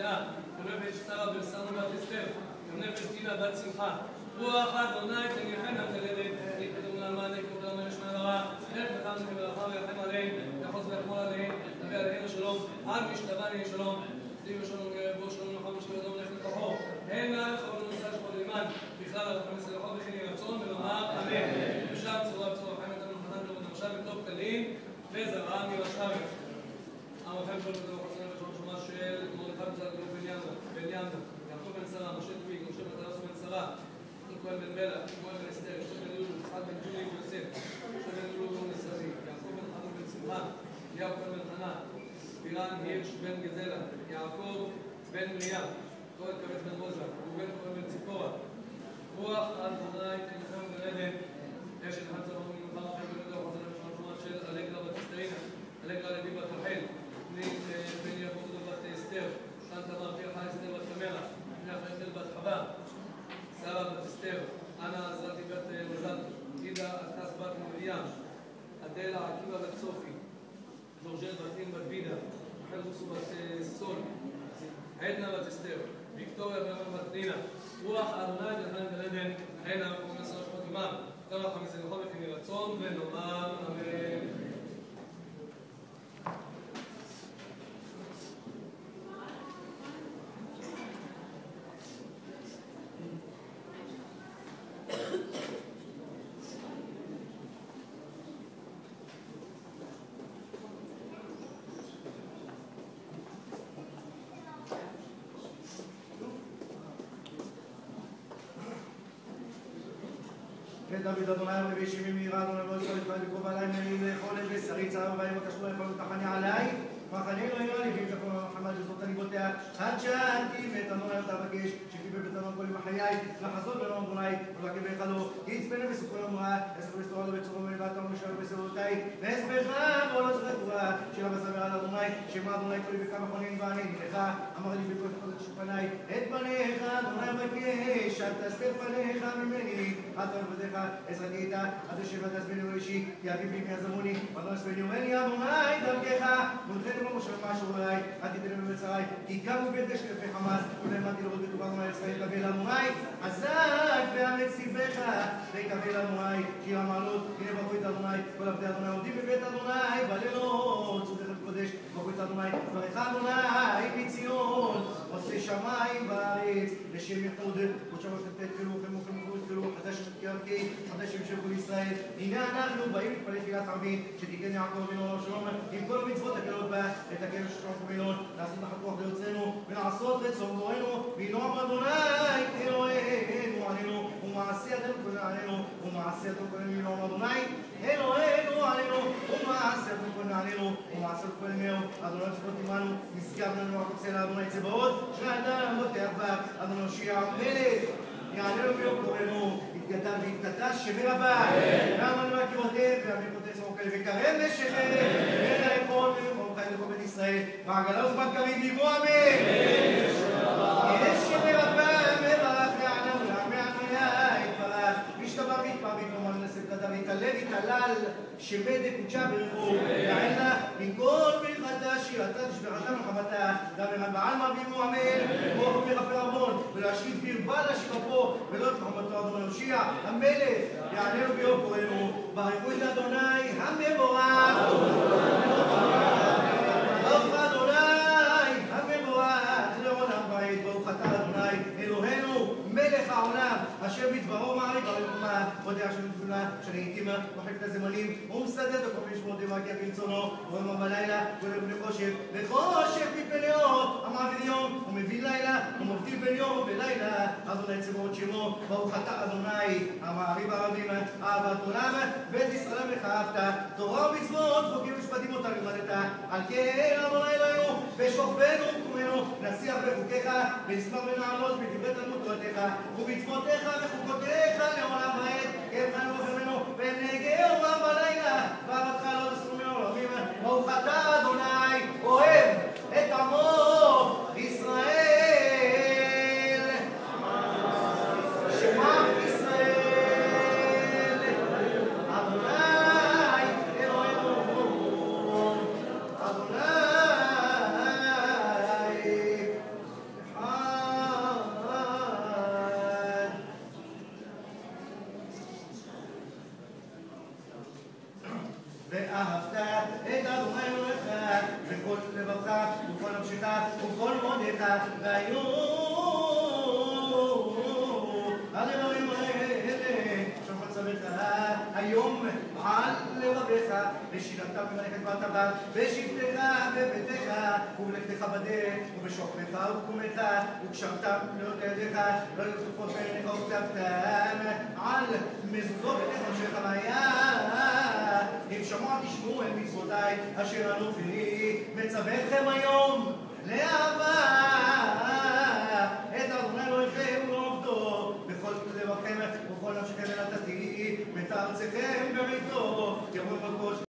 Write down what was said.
יונה, ונפש שרה ושרנו בת אסתר, ונפש דינה בת שמחה. רוח אדוני תניחנה תלדת, יקדום למענה כבוד המלך שמע לרע, איך בחרנו כברכה ויחם עליהם, יחוז ויחמול עליהם, נביא עליהם שלום, על משתבני שלום, דיו שלום גרבו שלום נחם ושלום אדום לך לכוחו, הן לך ונוסע שפוד לימן, בכלל הרחם לסלחו וכן ירצון ולומר אמן. בשם צורה בצורה חיים אותנו חנן דוד נרשם וטוב קלים, וזרעה מירשארי. המוכם שלו בדבר חסנה ושלום שמה של מורדכי בצד גלוב בן יענו, יעקב בן שרה, משה טוויג, משה מטרס בן שרה, כהן בן בלה, כהן בן אסתר, יושב בן לולו, יצחק בן ג'ולי ויוסף, יושב בן לולו בן נסרי, יעקב בן חנון בן שמחה, אליהו כהן בן חנה, בירן הירש בן גזלה, יעקב בן מרים, כהן כבש בן רוזה, ראובן כהן בן ציפורה, רוח אדוני תניחם בגן עדן, אשת אחד צבא ממבר חיים בן יהודה וחזנה בשם שמה של אלגרה בת אסתרינה, אלגרה לוי בת רחל, בן יעקב בת אסתר, שן תמר פרחה אסתר בת תמרה, בני אחרי בת חווה, שרה בת אסתר, אנה עזרתי בת מזל, גידה עטס בת מרים, אדלה עקיבא בת סופי, ג'ורג'ל בת אין בת בידה, רחל רוסו בת סול, עדנה בת אסתר, ויקטוריה בת נינה, רוח אדוני תניחם בגן עדן, הנה מקום עשר שמות עמם, תברך המסלחו וכן ירצון ונאמר אמן. דוד אדוני ובשמי מהירה אדוני לא ישאל לפעמים לקרוב עלי מלאים לאכול את בשרי צער ובאים וקשרו יפלו תחני עלי מחנינו היו עליבים שכל מחמד לזאת אני בוטח עד שאלתי ואת אדוני אותה בקש שקיבל בתנון כל יום חיי לחזות בלום אדוני ולבקר ביחדו יצפנה בסוכו יומרה אספר בסתורה לו בצורו מלבד תמר ושאלו בסעורותיי ואספרך ועולה זכת תורה שירה בסבר על אדוני שמה אדוני כולי וכמה חונין ואני לך אמר לי בכל חודש שפניי את פניך אדוני מבקש אל תסתר פניך ממני אל תעבדך עזרתי איתה עד אשר תסבני ראשי כי אביב לי מיזמוני ואדוני אסבני ומני אדוני דרכך מונחני במשה משהו אליי אל תיתן לי בצרי כי קמו בית דשא לפי חמאס ולמדתי לראות בטובה אדוני ישראל יקבל אדוני חזק ואמץ ליבך ויקבל אדוני כי המעלות הנה ברכו את אדוני כל עבדי אדוני עומדים בבית אדוני בלילות צודך בקודש ברכו את אדוני ברך אדוני מציון עושה שמיים וארץ לשם ייחוד קודשו ותתת חילוכם וחילוך חדש ותקרבקי חדש ימשכו לישראל הנה אנחנו באים להתפלל תפילת ערבית שתיקן יעקב בנו שלום עם כל המצוות הקלות בה לתקן ששום חבילות לעשות החכוח ליוצרנו ולעשות רצון בורנו וינועם אדוני אלוהינו עלינו ומעשי ידינו כהן עלינו ומעשי ידינו כהן וינועם אדוני אלוהינו עלינו ומעשי ידינו כהן עלינו ומעשי ידינו כהן מאוד אדוני צפות עמנו נשגב לנו הקופסה לאדוני צבאות שאדם בוטח בה אדוני הושיע מלך יעננו ביום קורנו התגדל והתקדש שמי רבה גם אני מכירותיהם והמלכותיהם סמוך כאלה וקרב לשכם אלא יפון ומקום חיים לכל בית ישראל מעגלה וזמן קריב ליבו אמן יש שמי רבה מברך לעננו לעמי יתברך משתבח ויתפר ויתפר מנסה וקדם ויתעלה ויתעלל שמי דקודשה ברכו יענה מכל ברכתה שירתה תשבחתה מחמתה גם אחד בעלמא ואימו אמן רוח ומרפא רבון ולהשקיט וירבה להשאיר פה ולא את מחמתו אדוני יושיע המלך יעננו ביום קורנו ברכו את אדוני המבורך ברוך אדוני המבורך לעולם ועד ברוך אתה אדוני אלוהינו מלך העולם אשר בדברו מעריב הרחומה מודה השם בתפילה שנהייתימה מחלקת הזמנים ומסדד וכל משמעות דמקיה ברצונו ואומר בלילה ולבני חושך וחושך מפני אור המעביר יום ומביא לילה ומבדיל בין יום ולילה אדוני צבאות שמו ברוך אתה אדוני המעריב הרבים אהבת עולם בית ישראל לך אהבת תורה ומצוות חוקים ומשפטים אותה למדת על כן אדוני אלוהינו בשוכבנו ובקומנו נשיח בחוקיך ונשמח ונעמוד בדברי תלמוד תורתך ובצוותיך וחוקותיך לעולם ועד כן חיינו וחרמנו ונהגה יומם בלילה ואהבתך לא תסרו מן העולמים ברוך אתה אדוני אוהב את עמו ישראל שמע ישראל אדוני אלוהינו אדוני לבבך ובכל נפשך ובכל מאודך והיום הדברים האלה שולחן צווך היום על לבביך ושילמת במלאכת בת בשבתך בביתך ובלכתך בדרך ובשוכבך ובקומך וקשרת פניות ידיך לא יהיו כתובות בעיניך וכתבתן על מזוזות ראשך והיה אם שמוע תשמעו אל מצוותיי אשר אנוכי מצווכם היום לאהבה את אדוני אלוהיכם ולעובדו בכל לבבכם ובכל נפשכם ונתתי ואת ארצכם בביתו יבוא בקודש